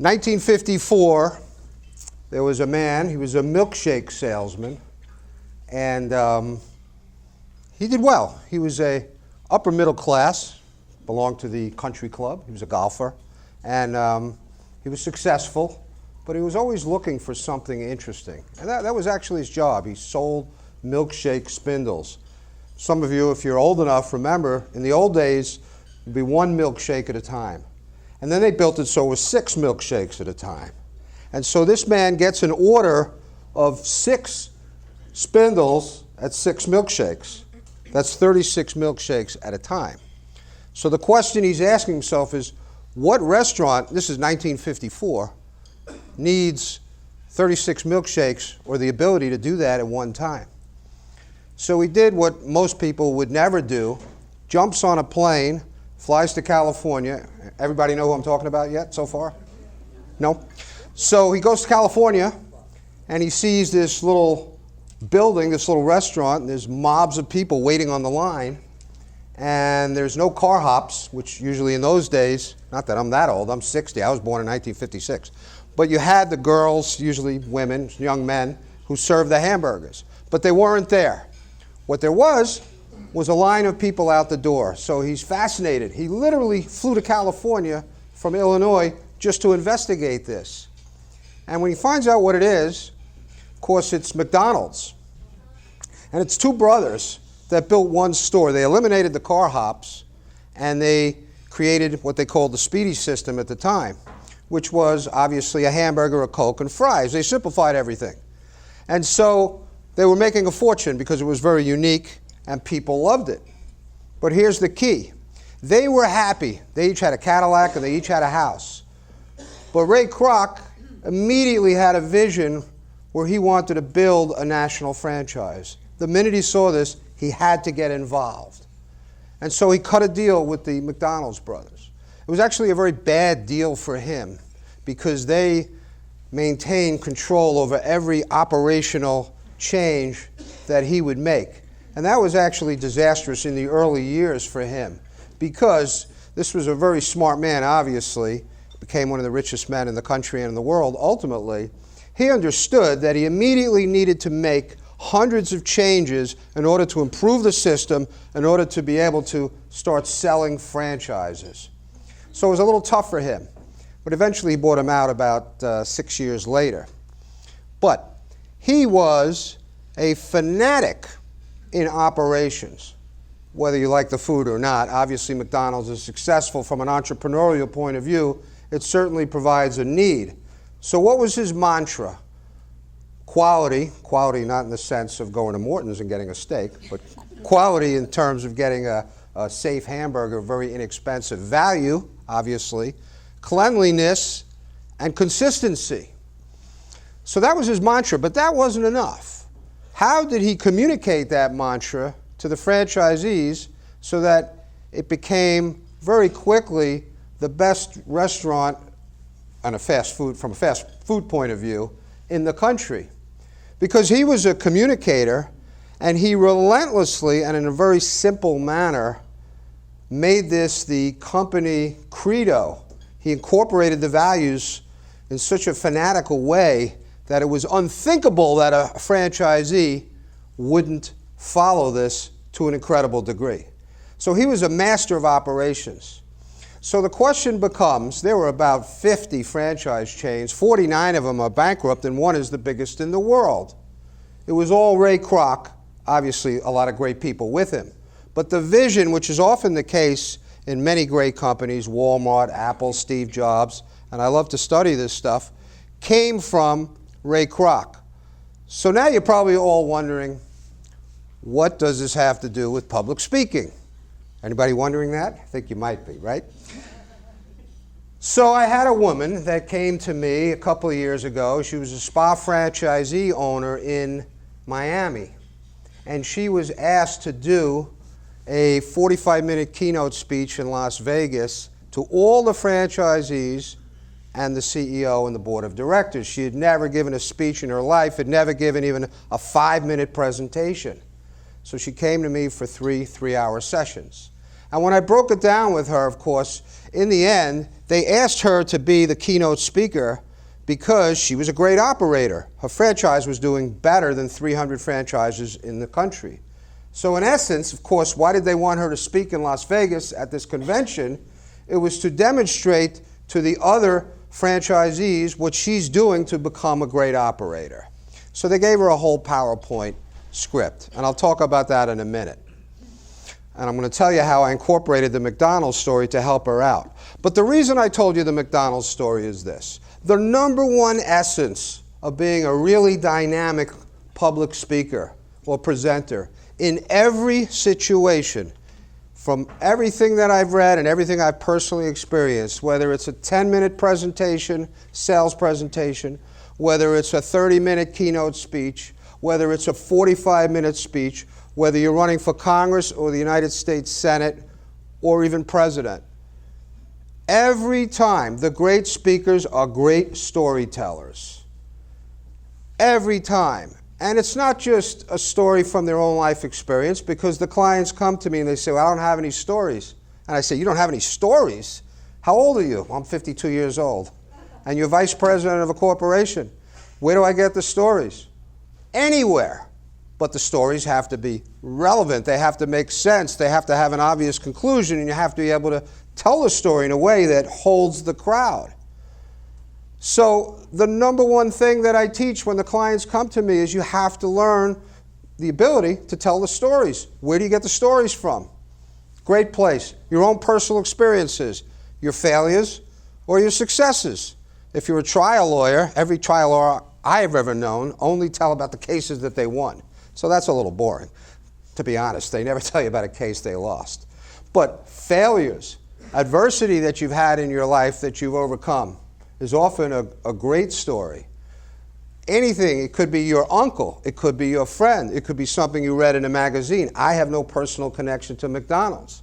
1954, there was a man, he was a milkshake salesman, and he did well. He was a upper middle class, belonged to the country club, he was a golfer, and he was successful, but he was always looking for something interesting. And that was actually his job. He sold milkshake spindles. Some of you, if you're old enough, remember, in the old days, it would be one milkshake at a time. And then they built it so it was 6 milkshakes at a time. And so this man gets an order of 6 spindles at 6 milkshakes. That's 36 milkshakes at a time. So the question he's asking himself is, what restaurant, this is 1954, needs 36 milkshakes or the ability to do that at one time? So he did what most people would never do, jumps on a plane, flies to California. Everybody know who I'm talking about yet so far? No? So he goes to California and he sees this little building, this little restaurant, and there's mobs of people waiting on the line, and there's no car hops, which usually in those days, not that I'm that old, I'm 60, I was born in 1956, but you had the girls, usually women, young men, who served the hamburgers, but they weren't there. What there was a line of people out the door. So he's fascinated. He literally flew to California from Illinois just to investigate this. And when he finds out what it is, of course, it's McDonald's. And it's 2 brothers that built one store. They eliminated the car hops, and they created what they called the Speedy system at the time, which was obviously a hamburger, a Coke, and fries. They simplified everything. And so they were making a fortune because it was very unique and people loved it. But here's the key. They were happy. They each had a Cadillac and they each had a house. But Ray Kroc immediately had a vision where he wanted to build a national franchise. The minute he saw this, he had to get involved. And so he cut a deal with the McDonald's brothers. It was actually a very bad deal for him because they maintained control over every operational change that he would make. And that was actually disastrous in the early years for him because this was a very smart man, obviously, became one of the richest men in the country and in the world ultimately. He understood that he immediately needed to make hundreds of changes in order to improve the system, in order to be able to start selling franchises. So it was a little tough for him, but eventually he bought him out about 6 years later. But he was a fanatic in operations, whether you like the food or not. Obviously, McDonald's is successful from an entrepreneurial point of view. It certainly provides a need. So what was his mantra? Quality not in the sense of going to Morton's and getting a steak, but quality in terms of getting a safe hamburger, very inexpensive. Value, obviously, cleanliness, and consistency. So that was his mantra, but that wasn't enough. How did he communicate that mantra to the franchisees so that it became very quickly the best restaurant on from a fast food point of view in the country? Because he was a communicator, and he relentlessly and in a very simple manner made this the company credo. He incorporated the values in such a fanatical way that it was unthinkable that a franchisee wouldn't follow this to an incredible degree. So he was a master of operations. So the question becomes, there were about 50 franchise chains, 49 of them are bankrupt, and one is the biggest in the world. It was all Ray Kroc, obviously a lot of great people with him. But the vision, which is often the case in many great companies, Walmart, Apple, Steve Jobs, and I love to study this stuff, came from Ray Kroc. So now you're probably all wondering, what does this have to do with public speaking? Anybody wondering that? I think you might be, right? So I had a woman that came to me a couple of years ago. She was a spa franchisee owner in Miami. And she was asked to do a 45-minute keynote speech in Las Vegas to all the franchisees and the CEO and the board of directors. She had never given a speech in her life, had never given even a 5-minute presentation. So she came to me for 3 3-hour sessions. And when I broke it down with her, of course, in the end, they asked her to be the keynote speaker because she was a great operator. Her franchise was doing better than 300 franchises in the country. So in essence, of course, why did they want her to speak in Las Vegas at this convention? It was to demonstrate to the other franchisees what she's doing to become a great operator. So they gave her a whole PowerPoint script, and I'll talk about that in a minute. And I'm going to tell you how I incorporated the McDonald's story to help her out. But the reason I told you the McDonald's story is this. The number one essence of being a really dynamic public speaker or presenter in every situation, from everything that I've read and everything I've personally experienced, whether it's a 10-minute presentation, sales presentation, whether it's a 30-minute keynote speech, whether it's a 45-minute speech, whether you're running for Congress or the United States Senate or even president. Every time, the great speakers are great storytellers. Every time. And it's not just a story from their own life experience, because the clients come to me and they say, well, I don't have any stories. And I say, you don't have any stories? How old are you? Well, I'm 52 years old. And you're vice president of a corporation. Where do I get the stories? Anywhere. But the stories have to be relevant. They have to make sense. They have to have an obvious conclusion, and you have to be able to tell the story in a way that holds the crowd. So the number one thing that I teach when the clients come to me is you have to learn the ability to tell the stories. Where do you get the stories from? Great place. Your own personal experiences, your failures or your successes. If you're a trial lawyer, every trial lawyer I've ever known only tell about the cases that they won. So that's a little boring, to be honest. They never tell you about a case they lost. But failures, adversity that you've had in your life that you've overcome, is often a great story. Anything, it could be your uncle, it could be your friend, it could be something you read in a magazine. I have no personal connection to McDonald's,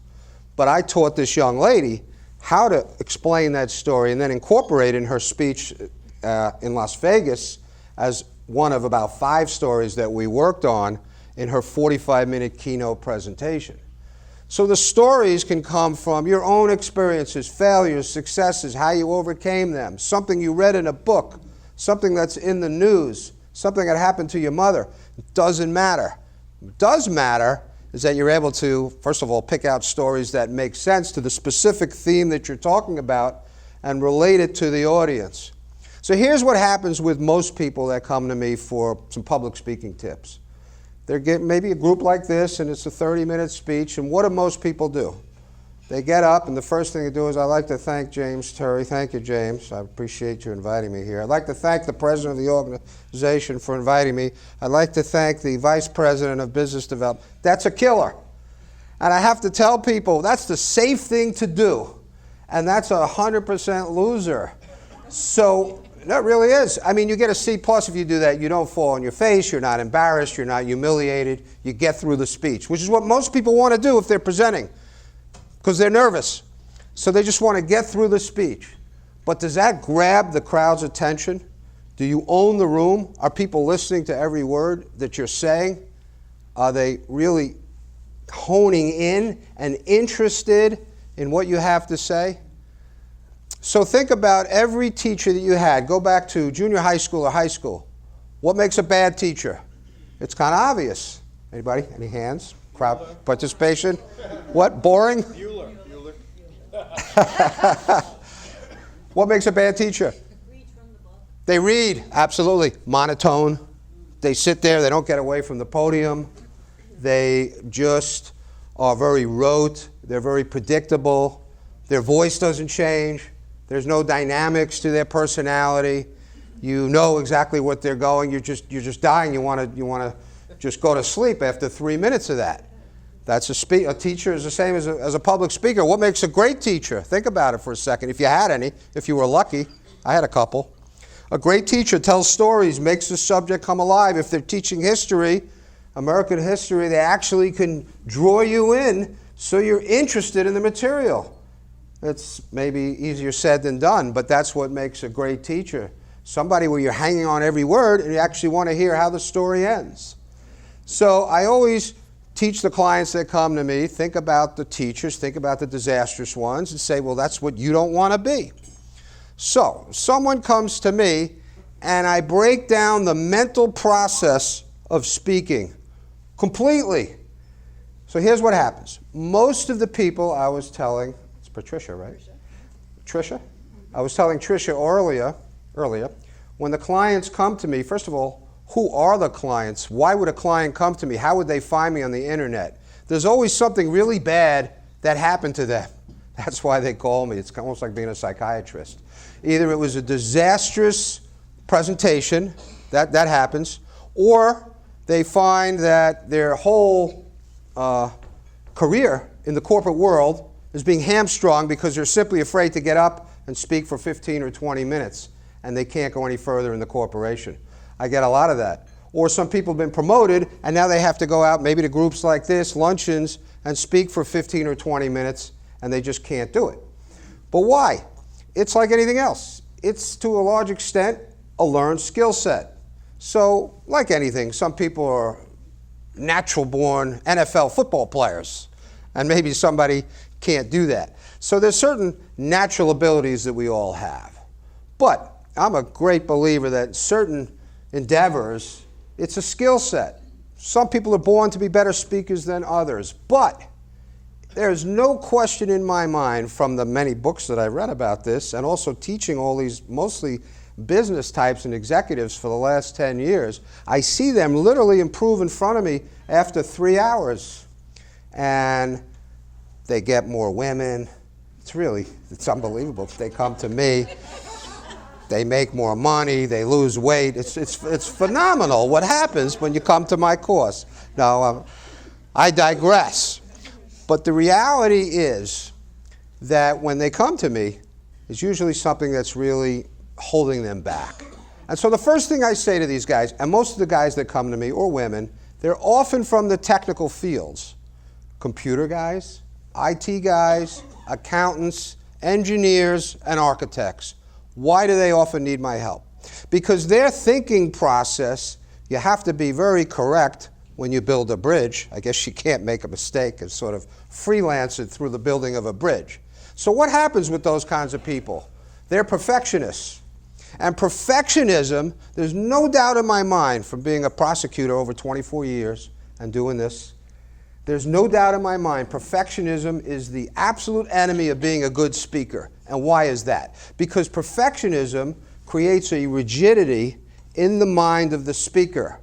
but I taught this young lady how to explain that story and then incorporate in her speech in Las Vegas as one of about 5 stories that we worked on in her 45-minute keynote presentation. So the stories can come from your own experiences, failures, successes, how you overcame them, something you read in a book, something that's in the news, something that happened to your mother. It doesn't matter. What does matter is that you're able to, first of all, pick out stories that make sense to the specific theme that you're talking about and relate it to the audience. So here's what happens with most people that come to me for some public speaking tips. They're getting maybe a group like this, and it's a 30-minute speech, and what do most people do? They get up, and the first thing they do is, I'd like to thank James Turry. Thank you, James. I appreciate you inviting me here. I'd like to thank the president of the organization for inviting me. I'd like to thank the vice president of business development. That's a killer. And I have to tell people, that's the safe thing to do, and that's a 100% loser. So that really is. I mean, you get a C+ if you do that. You don't fall on your face. You're not embarrassed. You're not humiliated. You get through the speech, which is what most people want to do if they're presenting, because they're nervous. So they just want to get through the speech. But does that grab the crowd's attention? Do you own the room? Are people listening to every word that you're saying? Are they really honing in and interested in what you have to say? So think about every teacher that you had. Go back to junior high school or high school. What makes a bad teacher? It's kind of obvious. Anybody? Any hands? Crowd participation? What? Boring? Bueller. What makes a bad teacher? Read from the book. They read, absolutely. Monotone. They sit there. They don't get away from the podium. They just are very rote. They're very predictable. Their voice doesn't change. There's no dynamics to their personality. You know exactly what they're going. You're just dying. You want to just go to sleep after 3 minutes of that. That's a teacher is the same as a public speaker. What makes a great teacher? Think about it for a second. If you had any, if you were lucky, I had a couple. A great teacher tells stories, makes the subject come alive. If they're teaching history, American history, they actually can draw you in so you're interested in the material. It's maybe easier said than done, but that's what makes a great teacher. Somebody where you're hanging on every word and you actually want to hear how the story ends. So I always teach the clients that come to me, think about the teachers, think about the disastrous ones, and say, well, that's what you don't want to be. So, someone comes to me, and I break down the mental process of speaking completely. So here's what happens. Most of the people I was telling, it's Patricia, right? Tricia? I was telling Tricia earlier, when the clients come to me, first of all, who are the clients? Why would a client come to me? How would they find me on the internet? There's always something really bad that happened to them. That's why they call me. It's almost like being a psychiatrist. Either it was a disastrous presentation, that happens, or they find that their whole career in the corporate world is being hamstrung because they're simply afraid to get up and speak for 15 or 20 minutes, and they can't go any further in the corporation. I get a lot of that. Or some people have been promoted, and now they have to go out maybe to groups like this, luncheons, and speak for 15 or 20 minutes, and they just can't do it. But why? It's like anything else. It's, to a large extent, a learned skill set. So, like anything, some people are natural-born NFL football players, and maybe somebody can't do that. So there's certain natural abilities that we all have. But I'm a great believer that certain endeavors, it's a skill set. Some people are born to be better speakers than others. But there's no question in my mind, from the many books that I've read about this, and also teaching all these mostly business types and executives for the last 10 years, I see them literally improve in front of me after 3 hours. And they get more women. It's unbelievable. They come to me. They make more money, they lose weight. It's phenomenal what happens when you come to my course. Now, I digress. But the reality is that when they come to me, it's usually something that's really holding them back. And so the first thing I say to these guys, and most of the guys that come to me, or women, they're often from the technical fields. Computer guys, IT guys, accountants, engineers, and architects. Why do they often need my help? Because their thinking process, you have to be very correct when you build a bridge. I guess you can't make a mistake and sort of freelance it through the building of a bridge. So what happens with those kinds of people? They're perfectionists. And perfectionism, there's no doubt in my mind, from being a prosecutor over 24 years and doing this, there's no doubt in my mind perfectionism is the absolute enemy of being a good speaker. And why is that? Because perfectionism creates a rigidity in the mind of the speaker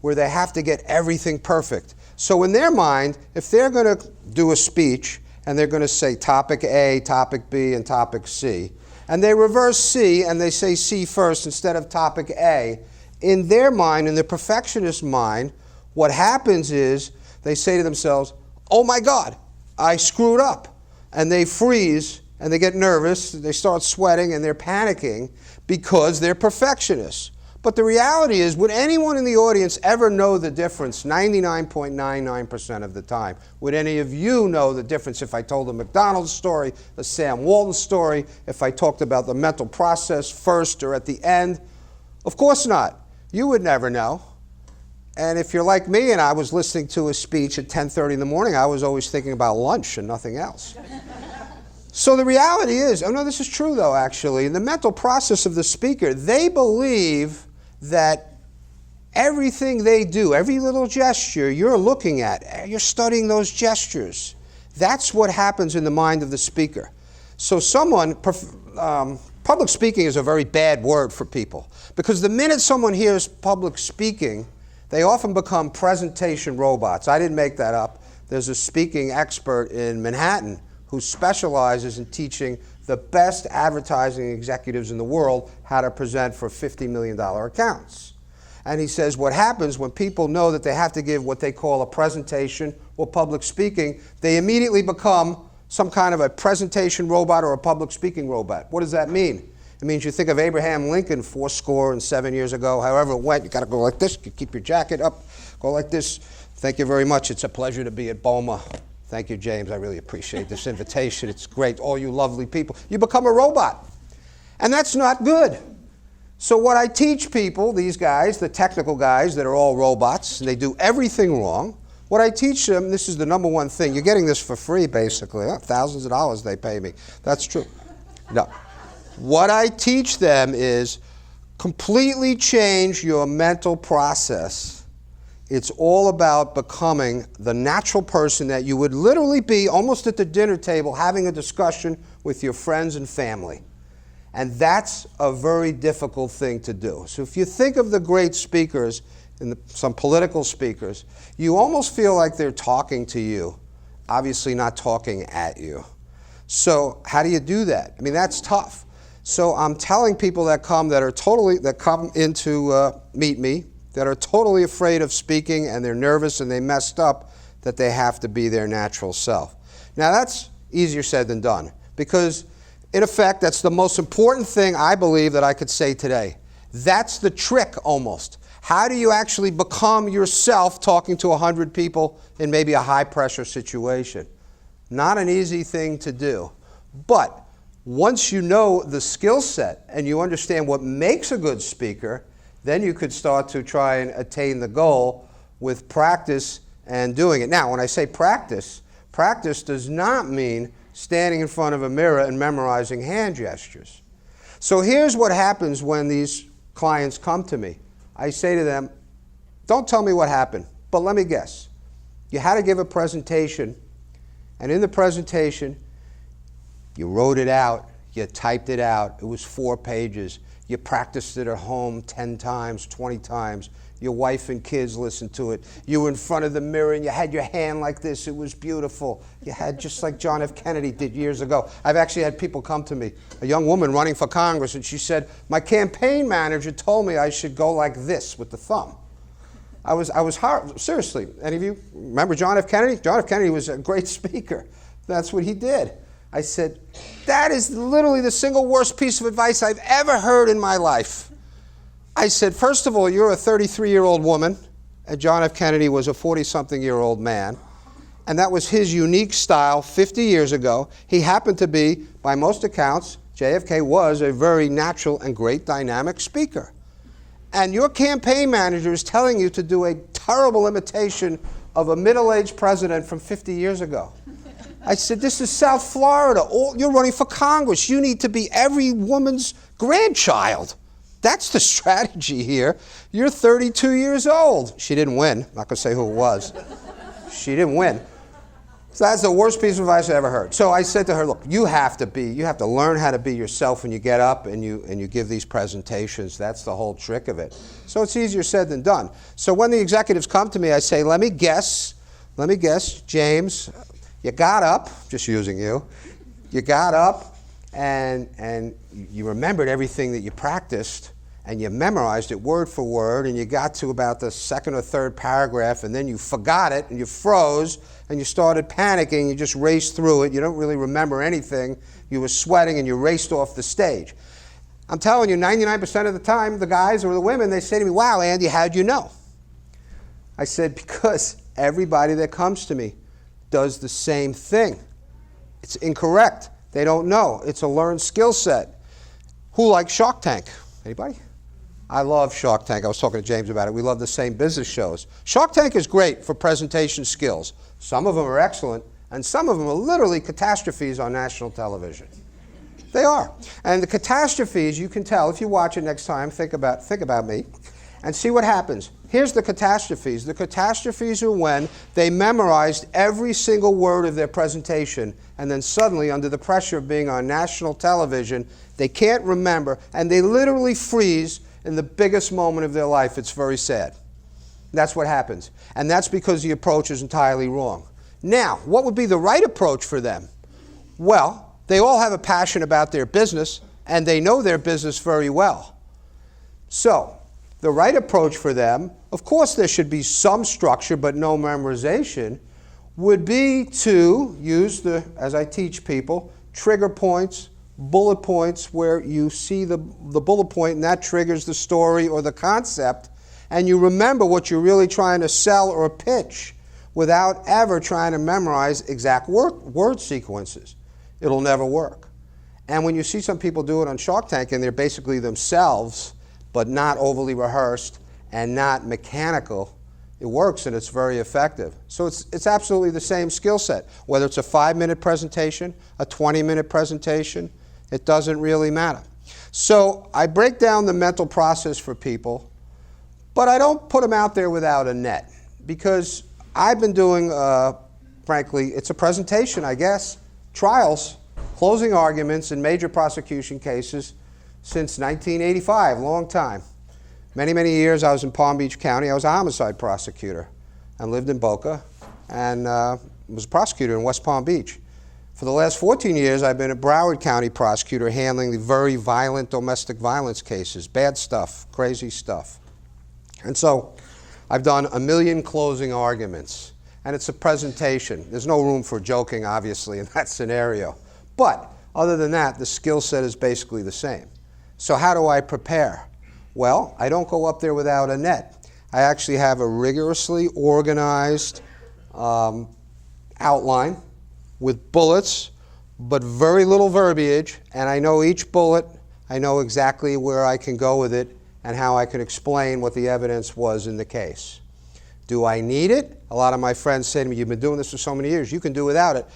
where they have to get everything perfect. So in their mind, if they're going to do a speech and they're going to say topic A, topic B, and topic C, and they reverse C and they say C first instead of topic A, in their mind, in the perfectionist mind, what happens is they say to themselves, oh my God, I screwed up. And they freeze and they get nervous, they start sweating and they're panicking because they're perfectionists. But the reality is, would anyone in the audience ever know the difference 99.99% of the time? Would any of you know the difference if I told a McDonald's story, a Sam Walton story, if I talked about the mental process first or at the end? Of course not. You would never know. And if you're like me and I was listening to a speech at 10:30 in the morning, I was always thinking about lunch and nothing else. So the reality is, oh no, this is true though actually, in the mental process of the speaker, they believe that everything they do, every little gesture you're looking at, you're studying those gestures. That's what happens in the mind of the speaker. So public speaking is a very bad word for people, because the minute someone hears public speaking, they often become presentation robots. I didn't make that up. There's a speaking expert in Manhattan who specializes in teaching the best advertising executives in the world how to present for $50 million accounts. And he says what happens when people know that they have to give what they call a presentation or public speaking, they immediately become some kind of a presentation robot or a public speaking robot. What does that mean? It means you think of Abraham Lincoln 7 years ago, however it went, you got to go like this, you keep your jacket up, go like this. Thank you very much. It's a pleasure to be at BOMA. Thank you, James. I really appreciate this invitation. It's great. All you lovely people. You become a robot. And that's not good. So what I teach people, these guys, the technical guys that are all robots, and they do everything wrong, What I teach them, this is the number one thing. You're getting this for free, basically. Thousands of dollars they pay me. That's true. No. What I teach them is completely change your mental process. It's all about becoming the natural person that you would literally be almost at the dinner table having a discussion with your friends and family. And that's a very difficult thing to do. So if you think of the great speakers, some political speakers, you almost feel like they're talking to you, obviously not talking at you. So how do you do that? I mean, that's tough. So I'm telling people that come in to meet me, that are totally afraid of speaking and they're nervous and they messed up, that they have to be their natural self. Now that's easier said than done, because in effect, that's the most important thing I believe that I could say today. That's the trick almost. How do you actually become yourself talking to 100 people in maybe a high-pressure situation? Not an easy thing to do. But once you know the skill set and you understand what makes a good speaker, then you could start to try and attain the goal with practice and doing it. Now, when I say practice, practice does not mean standing in front of a mirror and memorizing hand gestures. So here's what happens when these clients come to me. I say to them, don't tell me what happened, but let me guess. You had to give a presentation, and in the presentation, you wrote it out, you typed it out, it was 4 pages. You practiced it at home 10 times, 20 times. Your wife and kids listened to it. You were in front of the mirror and you had your hand like this. It was beautiful. You had just like John F. Kennedy did years ago. I've actually had people come to me, a young woman running for Congress, and she said, my campaign manager told me I should go like this with the thumb. I was horrible. Seriously, any of you remember John F. Kennedy? John F. Kennedy was a great speaker. That's what he did. I said, that is literally the single worst piece of advice I've ever heard in my life. I said, first of all, you're a 33-year-old woman, and John F. Kennedy was a 40-something-year-old man, and that was his unique style 50 years ago. He happened to be, by most accounts, JFK was a very natural and great dynamic speaker. And your campaign manager is telling you to do a terrible imitation of a middle-aged president from 50 years ago. I said, this is South Florida. You're running for Congress. You need to be every woman's grandchild. That's the strategy here. You're 32 years old. She didn't win. I'm not going to say who it was. She didn't win. So that's the worst piece of advice I ever heard. So I said to her, look, you have to learn how to be yourself when you get up and you give these presentations. That's the whole trick of it. So it's easier said than done. So when the executives come to me, I say, let me guess, James, you got up, just using you got up, and you remembered everything that you practiced, and you memorized it word for word, and you got to about the second or third paragraph, and then you forgot it, and you froze, and you started panicking. You just raced through it. You don't really remember anything. You were sweating, and you raced off the stage. I'm telling you, 99% of the time, the guys or the women, they say to me, wow, Andy, how'd you know? I said, because everybody that comes to me does the same thing. It's incorrect. They don't know. It's a learned skill set. Who likes Shark Tank? Anybody? I love Shark Tank. I was talking to James about it. We love the same business shows. Shark Tank is great for presentation skills. Some of them are excellent, and some of them are literally catastrophes on national television. They are. And the catastrophes, you can tell, if you watch it next time, think about me, and see what happens. Here's the catastrophes. The catastrophes are when they memorized every single word of their presentation, and then suddenly, under the pressure of being on national television, they can't remember, and they literally freeze in the biggest moment of their life. It's very sad. That's what happens. And that's because the approach is entirely wrong. Now, what would be the right approach for them? Well, they all have a passion about their business, and they know their business very well. So, the right approach for them, of course there should be some structure but no memorization, would be to use as I teach people, trigger points, bullet points where you see the bullet point and that triggers the story or the concept, and you remember what you're really trying to sell or pitch without ever trying to memorize exact word sequences. It'll never work. And when you see some people do it on Shark Tank and they're basically themselves, but not overly rehearsed and not mechanical, It works and it's very effective. So it's absolutely the same skill set. Whether it's a 5-minute presentation, a 20-minute presentation, it doesn't really matter. So I break down the mental process for people, but I don't put them out there without a net, because I've been doing, frankly, it's a presentation, I guess, trials, closing arguments in major prosecution cases since 1985, long time. Many, many years I was in Palm Beach County. I was a homicide prosecutor and lived in Boca and was a prosecutor in West Palm Beach. For the last 14 years, I've been a Broward County prosecutor handling the very violent domestic violence cases, bad stuff, crazy stuff. And so I've done 1 million closing arguments, and it's a presentation. There's no room for joking, obviously, in that scenario. But other than that, the skill set is basically the same. So how do I prepare? Well, I don't go up there without a net. I actually have a rigorously organized outline with bullets, but very little verbiage, and I know each bullet. I know exactly where I can go with it and how I can explain what the evidence was in the case. Do I need it? A lot of my friends say to me, you've been doing this for so many years, you can do without it.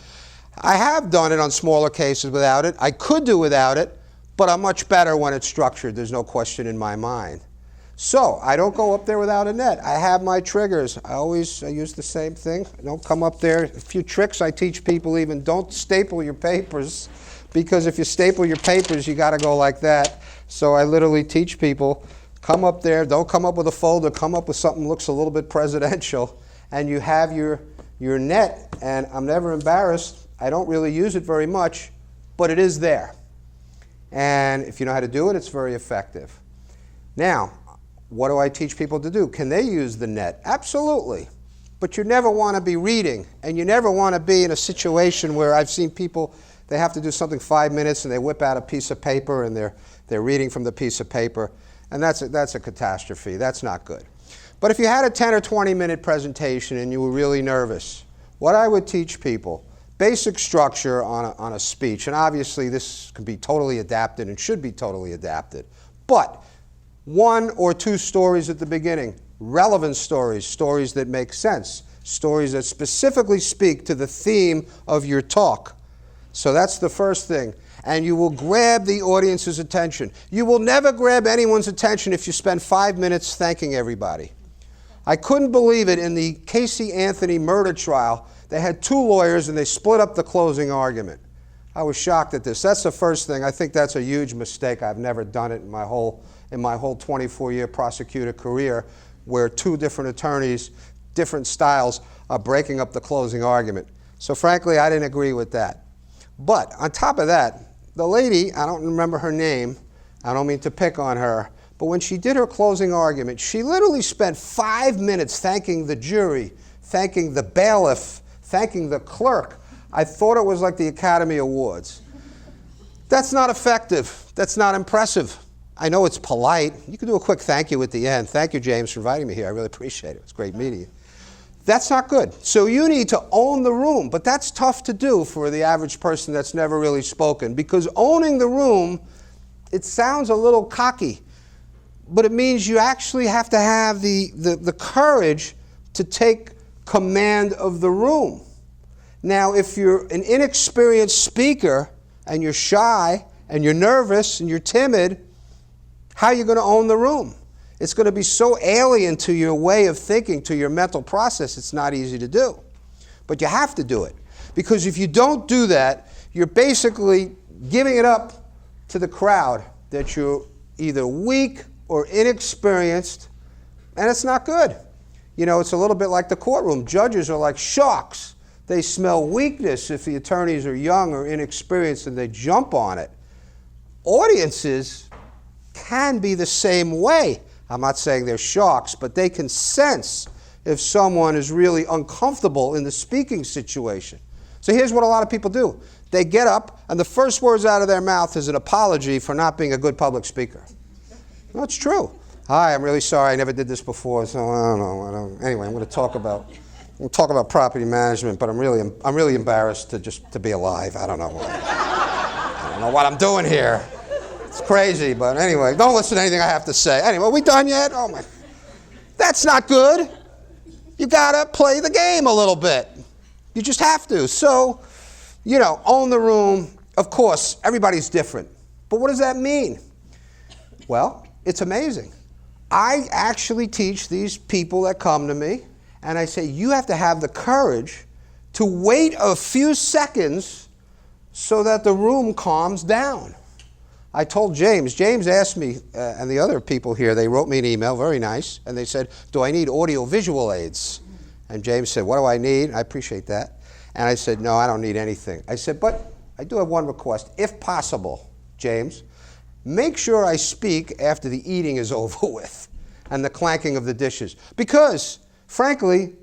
I have done it on smaller cases without it. I could do without it, but I'm much better when it's structured. There's no question in my mind. So I don't go up there without a net. I have my triggers. I use the same thing. I don't come up there. A few tricks I teach people even. Don't staple your papers, because if you staple your papers, you got to go like that. So I literally teach people, come up there. Don't come up with a folder. Come up with something that looks a little bit presidential, and you have your net. And I'm never embarrassed. I don't really use it very much, but it is there. And if you know how to do it, it's very effective. Now, what do I teach people to do? Can they use the net? Absolutely. But you never want to be reading, and you never want to be in a situation where I've seen people, they have to do something 5 minutes and they whip out a piece of paper and they're reading from the piece of paper, and that's a catastrophe. That's not good. But if you had a 10 or 20 minute presentation and you were really nervous, what I would teach people, basic structure on a speech, and obviously this can be totally adapted and should be totally adapted, but 1 or 2 stories at the beginning, relevant stories, stories that make sense, stories that specifically speak to the theme of your talk. So that's the first thing. And you will grab the audience's attention. You will never grab anyone's attention if you spend 5 minutes thanking everybody. I couldn't believe it in the Casey Anthony murder trial. They had 2 lawyers and they split up the closing argument. I was shocked at this. That's the first thing. I think that's a huge mistake. I've never done it in my whole 24-year prosecutor career, where 2 different attorneys, different styles, are breaking up the closing argument. So frankly, I didn't agree with that. But on top of that, the lady, I don't remember her name, I don't mean to pick on her, but when she did her closing argument, she literally spent 5 minutes thanking the jury, thanking the bailiff, thanking the clerk. I thought it was like the Academy Awards. That's not effective. That's not impressive. I know it's polite. You can do a quick thank you at the end. Thank you, James, for inviting me here. I really appreciate it. It's great meeting you. That's not good. So you need to own the room, but that's tough to do for the average person that's never really spoken, because owning the room, it sounds a little cocky, but it means you actually have to have the courage to take command of the room. Now, if you're an inexperienced speaker and you're shy and you're nervous and you're timid, how are you going to own the room? It's going to be so alien to your way of thinking, to your mental process, it's not easy to do. But you have to do it. Because if you don't do that, you're basically giving it up to the crowd that you're either weak or inexperienced, and it's not good. You know, it's a little bit like the courtroom. Judges are like sharks. They smell weakness if the attorneys are young or inexperienced and they jump on it. Audiences can be the same way. I'm not saying they're sharks, but they can sense if someone is really uncomfortable in the speaking situation. So here's what a lot of people do. They get up, and the first words out of their mouth is an apology for not being a good public speaker. Well, it's true. Hi, I'm really sorry. I never did this before, so I don't know. Anyway, I'm going to talk about property management, but I'm really embarrassed to be alive. I don't know what I'm doing here. It's crazy, but anyway, don't listen to anything I have to say. Anyway, are we done yet? Oh my, that's not good. you got to play the game a little bit. You just have to. So, own the room. Of course, everybody's different. But what does that mean? Well, it's amazing. I actually teach these people that come to me, and I say, you have to have the courage to wait a few seconds so that the room calms down. I told James asked me, and the other people here, they wrote me an email, very nice, and they said, do I need audio-visual aids? And James said, what do I need? I appreciate that. And I said, no, I don't need anything. I said, but I do have one request. If possible, James, make sure I speak after the eating is over with and the clanking of the dishes. Because, frankly,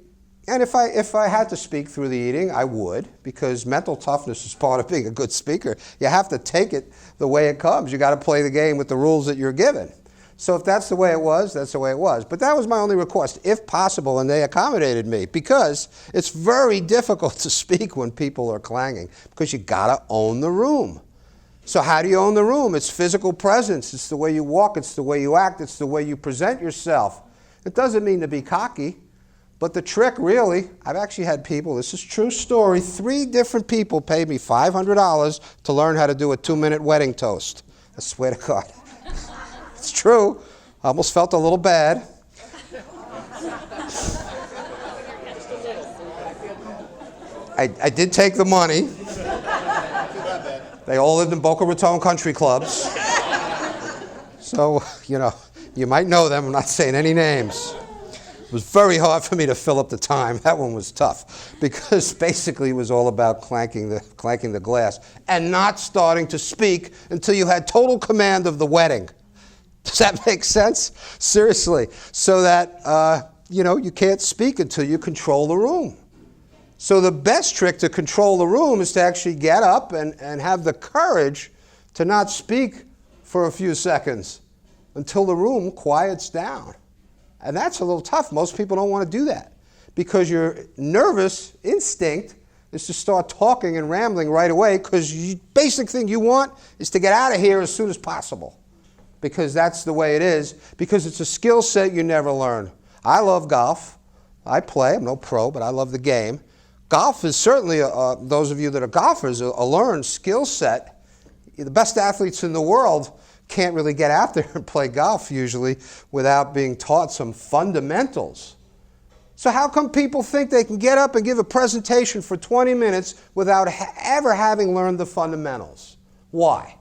and if I had to speak through the eating, I would, because mental toughness is part of being a good speaker. You have to take it the way it comes. You got to play the game with the rules that you're given. So if that's the way it was, that's the way it was. But that was my only request, if possible, and they accommodated me, because it's very difficult to speak when people are clanging, because you got to own the room. So how do you own the room? It's physical presence. It's the way you walk. It's the way you act. It's the way you present yourself. It doesn't mean to be cocky. But the trick, really, I've actually had people, this is a true story, 3 different people paid me $500 to learn how to do a 2-minute wedding toast. I swear to God. It's true. I almost felt a little bad. I did take the money. They all lived in Boca Raton country clubs. So, you might know them. I'm not saying any names. It was very hard for me to fill up the time. That one was tough because basically it was all about clanking the glass and not starting to speak until you had total command of the wedding. Does that make sense? Seriously. So that, you can't speak until you control the room. So the best trick to control the room is to actually get up and have the courage to not speak for a few seconds until the room quiets down. And that's a little tough. Most people don't want to do that because your nervous instinct is to start talking and rambling right away because the basic thing you want is to get out of here as soon as possible because that's the way it is, because it's a skill set you never learn. I love golf. I play. I'm no pro, but I love the game. Golf is certainly, those of you that are golfers, a learned skill set. The best athletes in the world can't really get out there and play golf usually without being taught some fundamentals. So how come people think they can get up and give a presentation for 20 minutes without ever having learned the fundamentals? Why?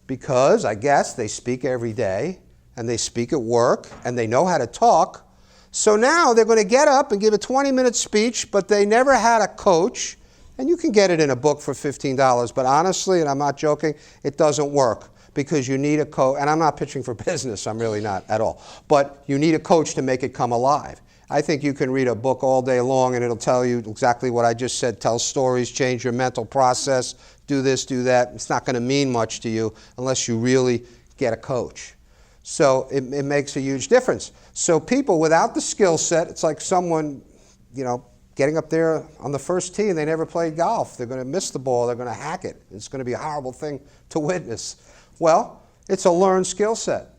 Because I guess they speak every day and they speak at work and they know how to talk. So now they're going to get up and give a 20-minute speech, but they never had a coach. And you can get it in a book for $15. But honestly, and I'm not joking, it doesn't work. Because you need a coach, and I'm not pitching for business, I'm really not at all, but you need a coach to make it come alive. I think you can read a book all day long and it'll tell you exactly what I just said, tell stories, change your mental process, do this, do that. It's not going to mean much to you unless you really get a coach. So it makes a huge difference. So people without the skill set, it's like someone, getting up there on the first tee and they never played golf. They're going to miss the ball, they're going to hack it. It's going to be a horrible thing to witness. Well, it's a learned skill set.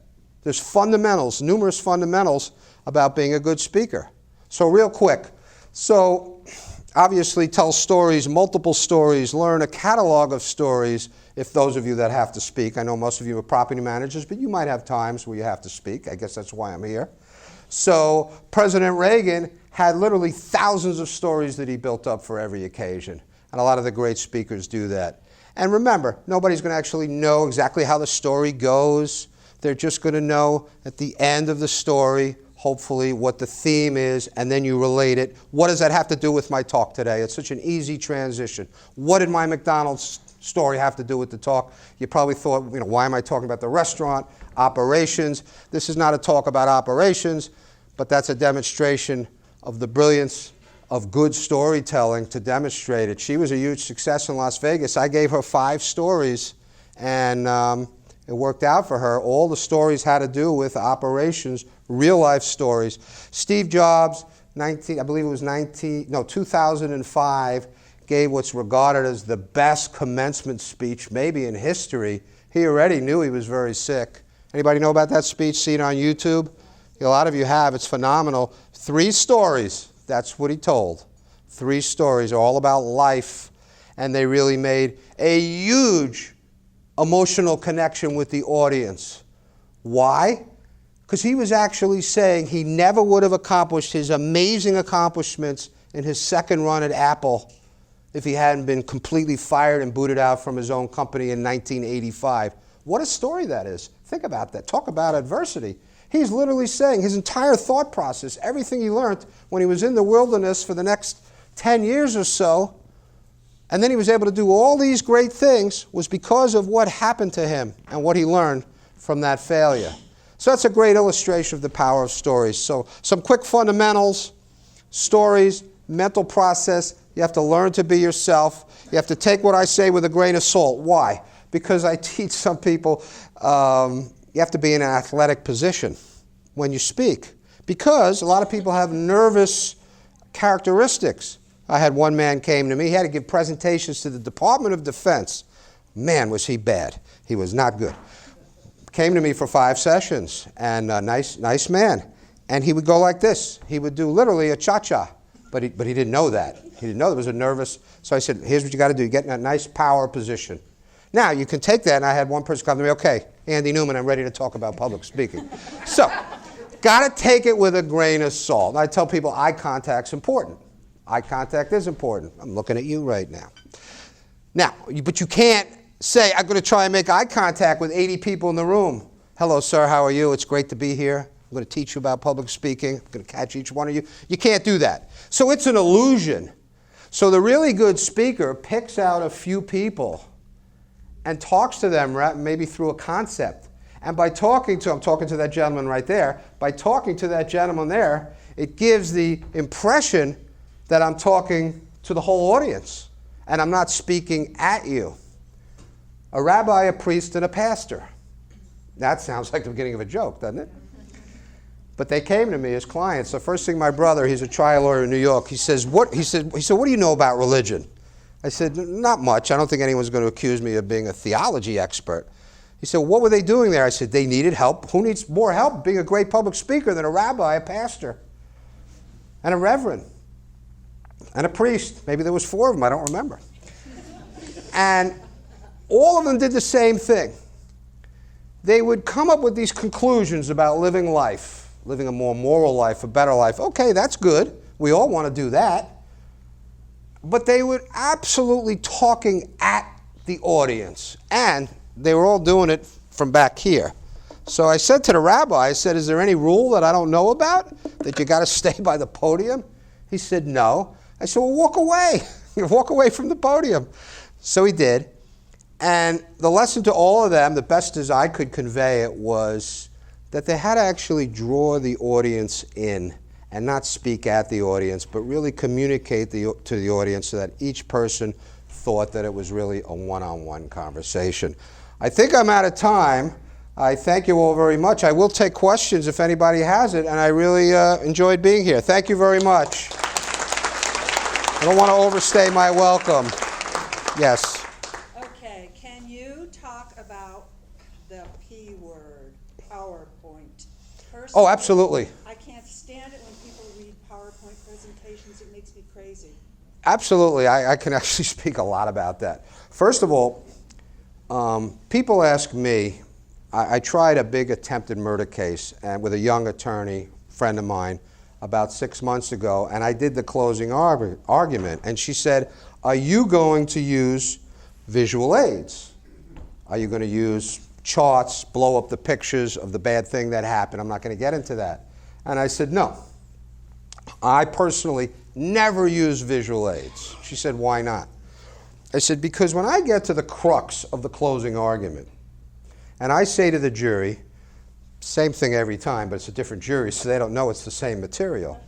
There's fundamentals, numerous fundamentals about being a good speaker. So real quick, obviously tell stories, multiple stories, learn a catalog of stories if those of you that have to speak. I know most of you are property managers, but you might have times where you have to speak. I guess that's why I'm here. So President Reagan had literally thousands of stories that he built up for every occasion, and a lot of the great speakers do that. And remember, nobody's going to actually know exactly how the story goes. They're just going to know at the end of the story, hopefully, what the theme is, and then you relate it. What does that have to do with my talk today? It's such an easy transition. What did my McDonald's story have to do with the talk? You probably thought, why am I talking about the restaurant, operations? This is not a talk about operations, but that's a demonstration of the brilliance of good storytelling to demonstrate it. She was a huge success in Las Vegas. I gave her 5 stories, and it worked out for her. All the stories had to do with operations, real-life stories. Steve Jobs, 2005, gave what's regarded as the best commencement speech maybe in history. He already knew he was very sick. Anybody know about that speech? See it on YouTube? A lot of you have. It's phenomenal. 3 stories. That's what he told. 3 stories are all about life, and they really made a huge emotional connection with the audience. Why? Because he was actually saying he never would have accomplished his amazing accomplishments in his second run at Apple if he hadn't been completely fired and booted out from his own company in 1985. What a story that is. Think about that. Talk about adversity. He's literally saying his entire thought process, everything he learned when he was in the wilderness for the next 10 years or so, and then he was able to do all these great things, was because of what happened to him and what he learned from that failure. So that's a great illustration of the power of stories. So some quick fundamentals: stories, mental process. You have to learn to be yourself. You have to take what I say with a grain of salt. Why? Because I teach some people you have to be in an athletic position when you speak. Because a lot of people have nervous characteristics. I had one man came to me. He had to give presentations to the Department of Defense. Man, was he bad. He was not good. Came to me for 5 sessions, and a nice man. And he would go like this. He would do literally a cha-cha, but he didn't know that. He didn't know there was a nervous. So I said, here's what you got to do. You get in a nice power position. Now, you can take that, and I had one person come to me, okay, Andy Newman, I'm ready to talk about public speaking. So, got to take it with a grain of salt. And I tell people eye contact's important. Eye contact is important. I'm looking at you right now. Now, but you can't say, I'm going to try and make eye contact with 80 people in the room. Hello, sir, how are you? It's great to be here. I'm going to teach you about public speaking. I'm going to catch each one of you. You can't do that. So it's an illusion. So the really good speaker picks out a few people and talks to them maybe through a concept. And by talking to, I'm talking to that gentleman right there, by talking to that gentleman there, it gives the impression that I'm talking to the whole audience and I'm not speaking at you. A rabbi, a priest, and a pastor. That sounds like the beginning of a joke, doesn't it? But they came to me as clients. The first thing my brother, he's a trial lawyer in New York, he said, what do you know about religion? I said, not much. I don't think anyone's going to accuse me of being a theology expert. He said, what were they doing there? I said, they needed help. Who needs more help being a great public speaker than a rabbi, a pastor, and a reverend, and a priest? Maybe there was 4 of them, I don't remember. And all of them did the same thing. They would come up with these conclusions about living life, living a more moral life, a better life. Okay, that's good. We all want to do that. But they were absolutely talking at the audience. And they were all doing it from back here. So I said to the rabbi, I said, is there any rule that I don't know about, that you got to stay by the podium? He said, no. I said, well, walk away. Walk away from the podium. So he did. And the lesson to all of them, the best as I could convey it, was that they had to actually draw the audience in and not speak at the audience, but really communicate to the audience so that each person thought that it was really a one-on-one conversation. I think I'm out of time. I thank you all very much. I will take questions if anybody has it, and I really enjoyed being here. Thank you very much. I don't want to overstay my welcome. Yes. Okay, can you talk about the P word, PowerPoint? Personally, Oh, absolutely. I can't stand it when people read PowerPoint presentations. It makes me crazy. Absolutely. I can actually speak a lot about that. First of all, people ask me, I tried a big attempted murder case and with a young attorney, friend of mine, about 6 months ago, and I did the closing argument, and she said, are you going to use visual aids? Are you going to use charts, blow up the pictures of the bad thing that happened? I'm not going to get into that. And I said, no. I personally never use visual aids. She said, why not? I said, because when I get to the crux of the closing argument, and I say to the jury, same thing every time, but it's a different jury, so they don't know it's the same material.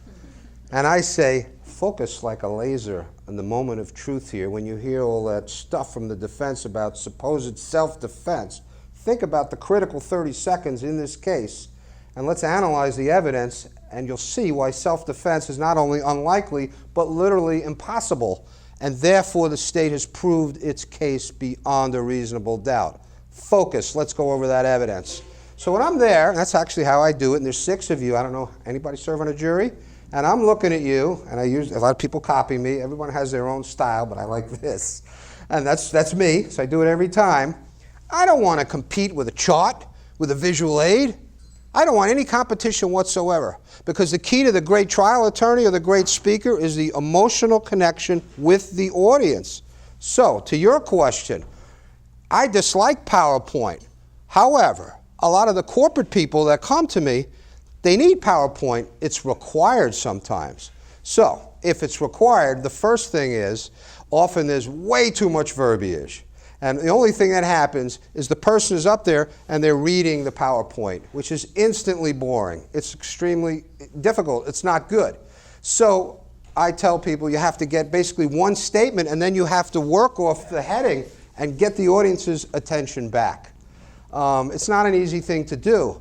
And I say, focus like a laser on the moment of truth here. When you hear all that stuff from the defense about supposed self-defense, think about the critical 30 seconds in this case, and let's analyze the evidence, and you'll see why self-defense is not only unlikely, but literally impossible. And therefore, the state has proved its case beyond a reasonable doubt. Focus. Let's go over that evidence. So when I'm there, and that's actually how I do it, and there's 6 of you. I don't know, anybody serve on a jury? And I'm looking at you, and a lot of people copy me. Everyone has their own style, but I like this. And that's me, so I do it every time. I don't want to compete with a chart, with a visual aid. I don't want any competition whatsoever, because the key to the great trial attorney or the great speaker is the emotional connection with the audience. So, to your question, I dislike PowerPoint. However, a lot of the corporate people that come to me, they need PowerPoint. It's required sometimes. So, if it's required, the first thing is, often there's way too much verbiage. And the only thing that happens is the person is up there and they're reading the PowerPoint, which is instantly boring. It's extremely difficult. It's not good. So I tell people you have to get basically one statement, and then you have to work off the heading and get the audience's attention back. It's not an easy thing to do.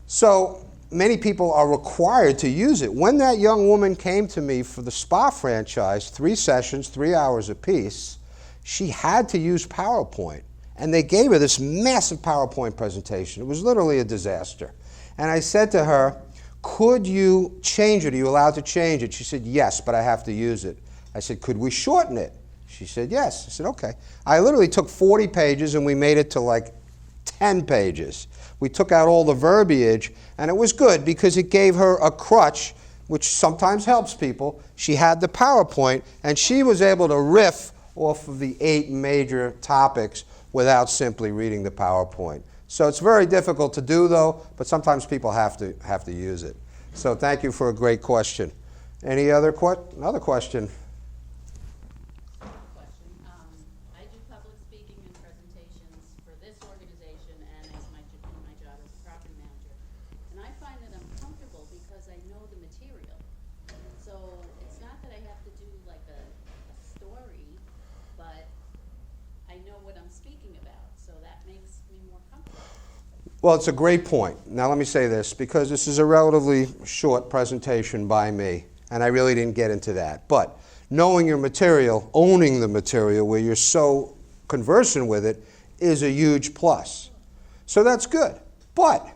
So many people are required to use it. When that young woman came to me for the spa franchise, 3 sessions, 3 hours apiece, she had to use PowerPoint. And they gave her this massive PowerPoint presentation. It was literally a disaster. And I said to her, could you change it? Are you allowed to change it? She said, yes, but I have to use it. I said, could we shorten it? She said, yes. I said, okay. I literally took 40 pages and we made it to like 10 pages. We took out all the verbiage, and it was good because it gave her a crutch, which sometimes helps people. She had the PowerPoint, and she was able to riff off of the 8 major topics without simply reading the PowerPoint. So it's very difficult to do, though, but sometimes people have to use it. So thank you for a great question. Any other another question? I do public speaking and presentations for this organization and as my job as a property manager. And I find that I'm comfortable because I know the material. So it's not that I have to do like a story, but I know what I'm speaking about. So that makes me more comfortable. Well, it's a great point. Now let me say this, because this is a relatively short presentation by me, and I really didn't get into that. But knowing your material, owning the material where you're so conversant with it is a huge plus. So that's good. But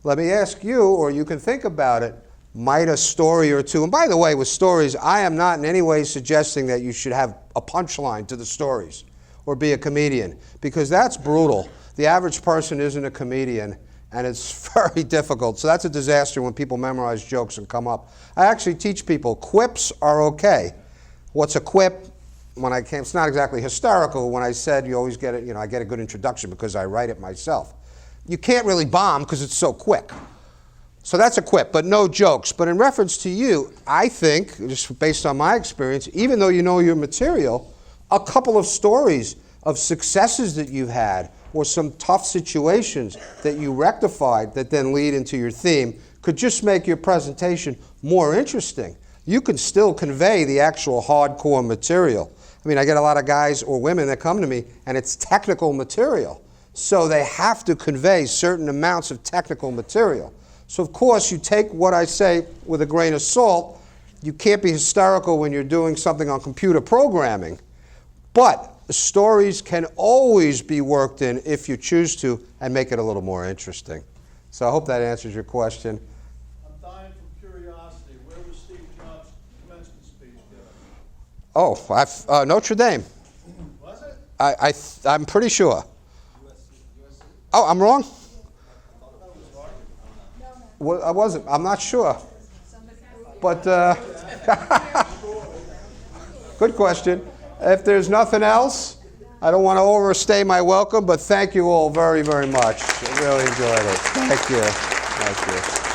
let me ask you, or you can think about it, might a story or two, and by the way, with stories, I am not in any way suggesting that you should have a punchline to the stories or be a comedian, because that's brutal. The average person isn't a comedian, and it's very difficult. So that's a disaster when people memorize jokes and come up. I actually teach people quips are okay. What's a quip? It's not exactly hysterical. When I said you always get it, I get a good introduction because I write it myself. You can't really bomb because it's so quick. So that's a quip, but no jokes. But in reference to you, I think, just based on my experience, even though you know your material, a couple of stories of successes that you've had or some tough situations that you rectified that then lead into your theme could just make your presentation more interesting. You can still convey the actual hardcore material. I mean, I get a lot of guys or women that come to me and it's technical material. So they have to convey certain amounts of technical material. So of course you take what I say with a grain of salt. You can't be hysterical when you're doing something on computer programming. But the stories can always be worked in if you choose to and make it a little more interesting. So I hope that answers your question. I'm dying from curiosity. Where was Steve Jobs' commencement speech given? Oh, Notre Dame. Was it? I'm pretty sure. Oh, I'm wrong? Well, I wasn't. I'm not sure. But good question. If there's nothing else, I don't want to overstay my welcome, but thank you all very, very much. I really enjoyed it. Thank you. Thank you.